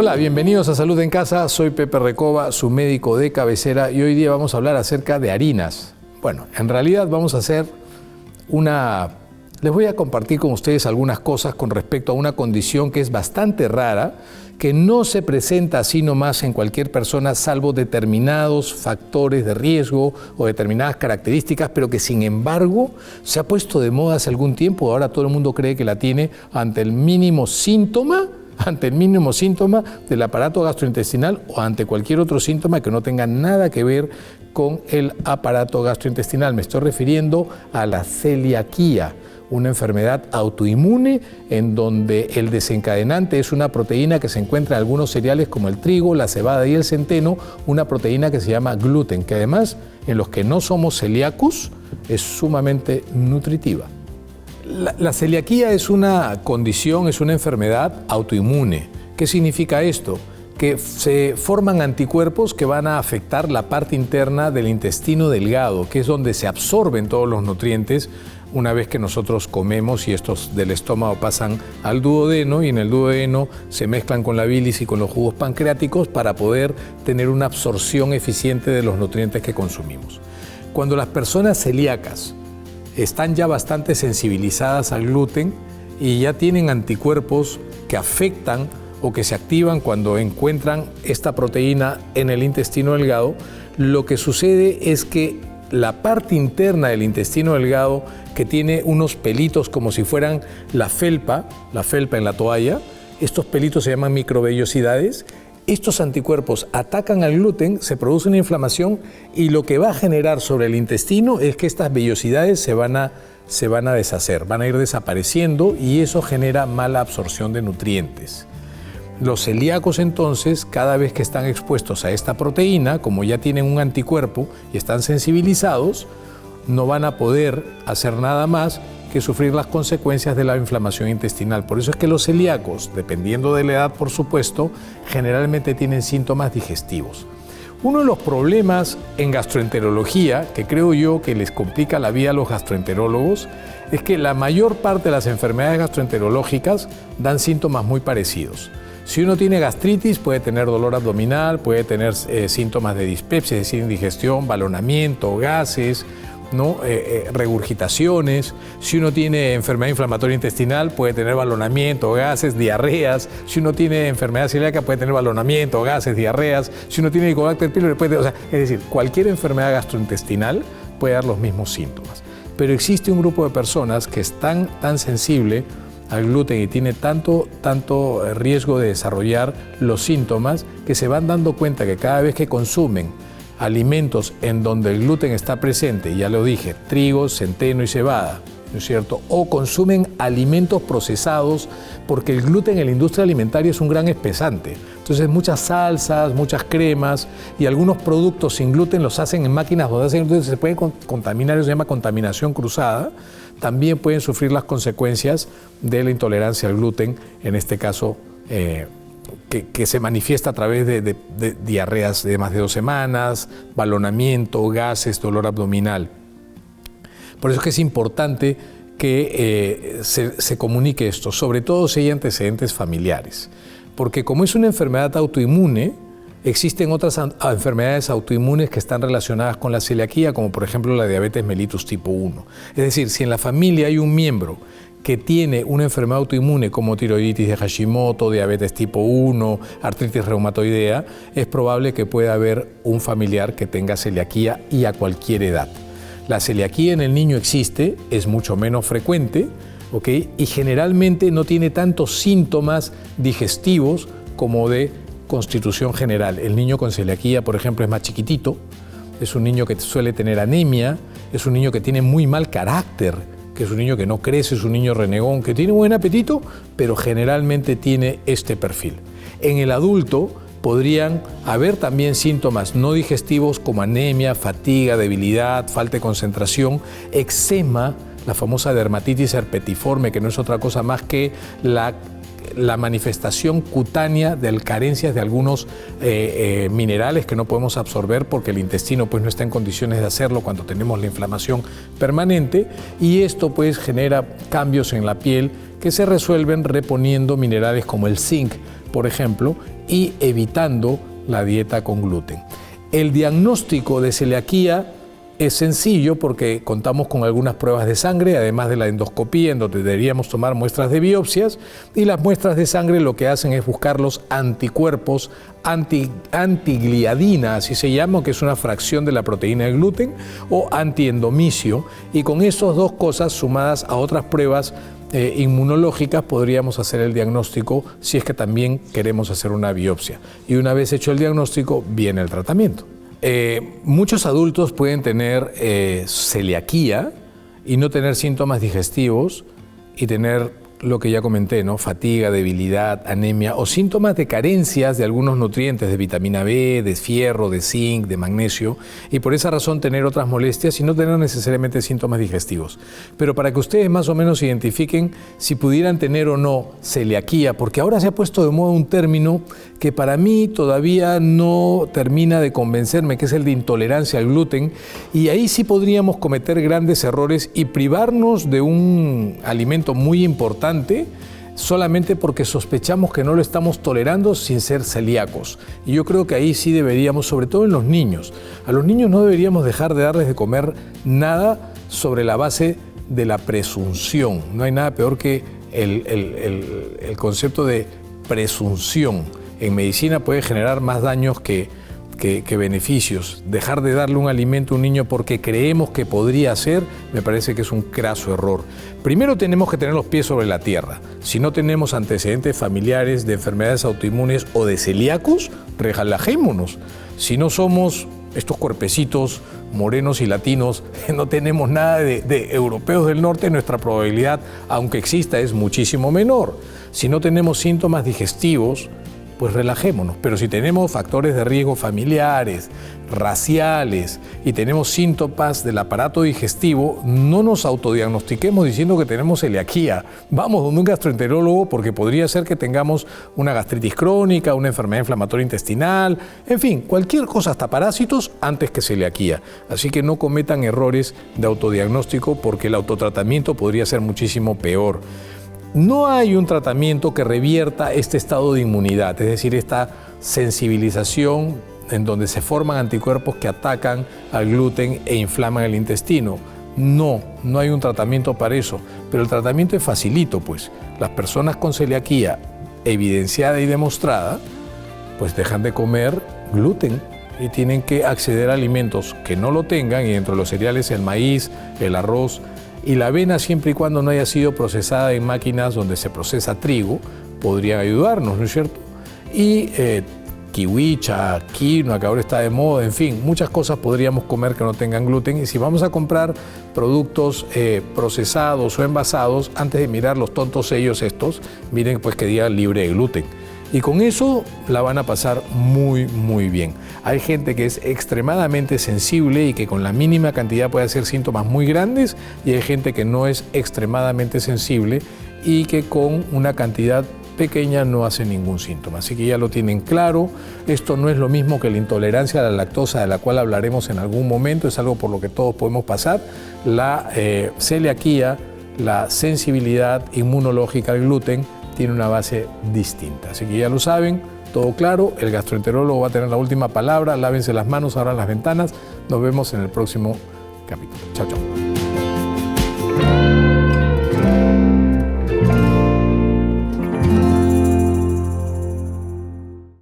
Hola, bienvenidos a Salud en Casa. Soy Pepe Recoba, su médico de cabecera, y hoy día vamos a hablar acerca de harinas. Bueno, en realidad vamos a hacer les voy a compartir con ustedes algunas cosas con respecto a una condición que es bastante rara, que no se presenta así nomás en cualquier persona, salvo determinados factores de riesgo o determinadas características, pero que sin embargo se ha puesto de moda hace algún tiempo. Ahora todo el mundo cree que la tiene ante el mínimo síntoma del aparato gastrointestinal o ante cualquier otro síntoma que no tenga nada que ver con el aparato gastrointestinal. Me estoy refiriendo a la celiaquía, una enfermedad autoinmune en donde el desencadenante es una proteína que se encuentra en algunos cereales como el trigo, la cebada y el centeno, una proteína que se llama gluten, que además en los que no somos celíacos es sumamente nutritiva. La celiaquía es una condición, es una enfermedad autoinmune. ¿Qué significa esto? Que se forman anticuerpos que van a afectar la parte interna del intestino delgado, que es donde se absorben todos los nutrientes una vez que nosotros comemos, y estos del estómago pasan al duodeno, y en el duodeno se mezclan con la bilis y con los jugos pancreáticos para poder tener una absorción eficiente de los nutrientes que consumimos. Cuando las personas celíacas están ya bastante sensibilizadas al gluten y ya tienen anticuerpos que afectan o que se activan cuando encuentran esta proteína en el intestino delgado, lo que sucede es que la parte interna del intestino delgado, que tiene unos pelitos como si fueran la felpa en la toalla, estos pelitos se llaman microvellosidades. Estos anticuerpos atacan al gluten, se produce una inflamación y lo que va a generar sobre el intestino es que estas vellosidades se van a deshacer, van a ir desapareciendo, y eso genera mala absorción de nutrientes. Los celíacos entonces, cada vez que están expuestos a esta proteína, como ya tienen un anticuerpo y están sensibilizados, no van a poder hacer nada más que sufrir las consecuencias de la inflamación intestinal. Por eso es que los celíacos, dependiendo de la edad por supuesto, generalmente tienen síntomas digestivos. Uno de los problemas en gastroenterología, que creo yo que les complica la vida a los gastroenterólogos, es que la mayor parte de las enfermedades gastroenterológicas dan síntomas muy parecidos. Si uno tiene gastritis, puede tener dolor abdominal, puede tener síntomas de dispepsia, es decir, indigestión, balonamiento, gases, regurgitaciones. Si uno tiene enfermedad inflamatoria intestinal, puede tener balonamiento, gases, diarreas. Si uno tiene enfermedad celíaca, puede tener balonamiento, gases, diarreas. Si uno tiene Helicobacter pylori, es decir, cualquier enfermedad gastrointestinal puede dar los mismos síntomas. Pero existe un grupo de personas que es tan sensible al gluten y tiene tanto riesgo de desarrollar los síntomas, que se van dando cuenta que cada vez que consumen alimentos en donde el gluten está presente, ya lo dije, trigo, centeno y cebada, ¿no es cierto? O consumen alimentos procesados, porque el gluten en la industria alimentaria es un gran espesante. Entonces muchas salsas, muchas cremas y algunos productos sin gluten los hacen en máquinas donde hacen gluten, se pueden contaminar, eso se llama contaminación cruzada. También pueden sufrir las consecuencias de la intolerancia al gluten, en este caso que se manifiesta a través de diarreas de más de 2 semanas, balonamiento, gases, dolor abdominal. Por eso es que es importante que se comunique esto, sobre todo si hay antecedentes familiares. Porque como es una enfermedad autoinmune, existen otras enfermedades autoinmunes que están relacionadas con la celiaquía, como por ejemplo la diabetes mellitus tipo 1. Es decir, si en la familia hay un miembro que tiene una enfermedad autoinmune como tiroiditis de Hashimoto, diabetes tipo 1, artritis reumatoidea, es probable que pueda haber un familiar que tenga celiaquía, y a cualquier edad. La celiaquía en el niño existe, es mucho menos frecuente, ¿okay? Y generalmente no tiene tantos síntomas digestivos como de constitución general. El niño con celiaquía, por ejemplo, es más chiquitito, es un niño que suele tener anemia, es un niño que tiene muy mal carácter, que es un niño que no crece, es un niño renegón, que tiene buen apetito, pero generalmente tiene este perfil. En el adulto podrían haber también síntomas no digestivos como anemia, fatiga, debilidad, falta de concentración, eczema, la famosa dermatitis herpetiforme, que no es otra cosa más que la manifestación cutánea de carencias de algunos minerales que no podemos absorber porque el intestino pues no está en condiciones de hacerlo cuando tenemos la inflamación permanente, y esto pues genera cambios en la piel que se resuelven reponiendo minerales como el zinc, por ejemplo, y evitando la dieta con gluten. El diagnóstico de celiaquía es sencillo porque contamos con algunas pruebas de sangre, además de la endoscopía, en donde deberíamos tomar muestras de biopsias, y las muestras de sangre lo que hacen es buscar los anticuerpos, antigliadina, así se llama, que es una fracción de la proteína de gluten, o antiendomicio, y con esas dos cosas sumadas a otras pruebas inmunológicas podríamos hacer el diagnóstico si es que también queremos hacer una biopsia. Y una vez hecho el diagnóstico, viene el tratamiento. Muchos adultos pueden tener celiaquía y no tener síntomas digestivos y tener lo que ya comenté, ¿no? Fatiga, debilidad, anemia o síntomas de carencias de algunos nutrientes, de vitamina B, de fierro, de zinc, de magnesio, y por esa razón tener otras molestias y no tener necesariamente síntomas digestivos. Pero para que ustedes más o menos identifiquen si pudieran tener o no celiaquía, porque ahora se ha puesto de moda un término que para mí todavía no termina de convencerme, que es el de intolerancia al gluten, y ahí sí podríamos cometer grandes errores y privarnos de un alimento muy importante solamente porque sospechamos que no lo estamos tolerando sin ser celíacos. Y yo creo que ahí sí deberíamos, sobre todo en los niños, a los niños no deberíamos dejar de darles de comer nada sobre la base de la presunción. No hay nada peor que el concepto de presunción. En medicina puede generar más daños que beneficios. Dejar de darle un alimento a un niño porque creemos que podría ser, me parece que es un craso error. Primero tenemos que tener los pies sobre la tierra. Si no tenemos antecedentes familiares de enfermedades autoinmunes o de celíacos, relajémonos. Si no somos estos cuerpecitos morenos y latinos, no tenemos nada de europeos del norte, nuestra probabilidad, aunque exista, es muchísimo menor. Si no tenemos síntomas digestivos, pues relajémonos. Pero si tenemos factores de riesgo familiares, raciales y tenemos síntomas del aparato digestivo, no nos autodiagnostiquemos diciendo que tenemos celiaquía. Vamos donde un gastroenterólogo porque podría ser que tengamos una gastritis crónica, una enfermedad inflamatoria intestinal, en fin, cualquier cosa, hasta parásitos, antes que celiaquía. Así que no cometan errores de autodiagnóstico porque el autotratamiento podría ser muchísimo peor. No hay un tratamiento que revierta este estado de inmunidad, es decir, esta sensibilización en donde se forman anticuerpos que atacan al gluten e inflaman el intestino. No hay un tratamiento para eso, pero el tratamiento es facilito, pues. Las personas con celiaquía evidenciada y demostrada, pues dejan de comer gluten y tienen que acceder a alimentos que no lo tengan, y dentro de los cereales el maíz, el arroz, y la avena, siempre y cuando no haya sido procesada en máquinas donde se procesa trigo, podrían ayudarnos, ¿no es cierto? Y kiwicha, quinoa, que ahora está de moda, en fin, muchas cosas podríamos comer que no tengan gluten. Y si vamos a comprar productos procesados o envasados, antes de mirar los tontos sellos estos, miren pues que diga libre de gluten. Y con eso la van a pasar muy, muy bien. Hay gente que es extremadamente sensible y que con la mínima cantidad puede hacer síntomas muy grandes, y hay gente que no es extremadamente sensible y que con una cantidad pequeña no hace ningún síntoma. Así que ya lo tienen claro. Esto no es lo mismo que la intolerancia a la lactosa, de la cual hablaremos en algún momento. Es algo por lo que todos podemos pasar. La celiaquía, la sensibilidad inmunológica al gluten, tiene una base distinta. Así que ya lo saben, todo claro. El gastroenterólogo va a tener la última palabra. Lávense las manos, abran las ventanas. Nos vemos en el próximo capítulo. Chao, chao.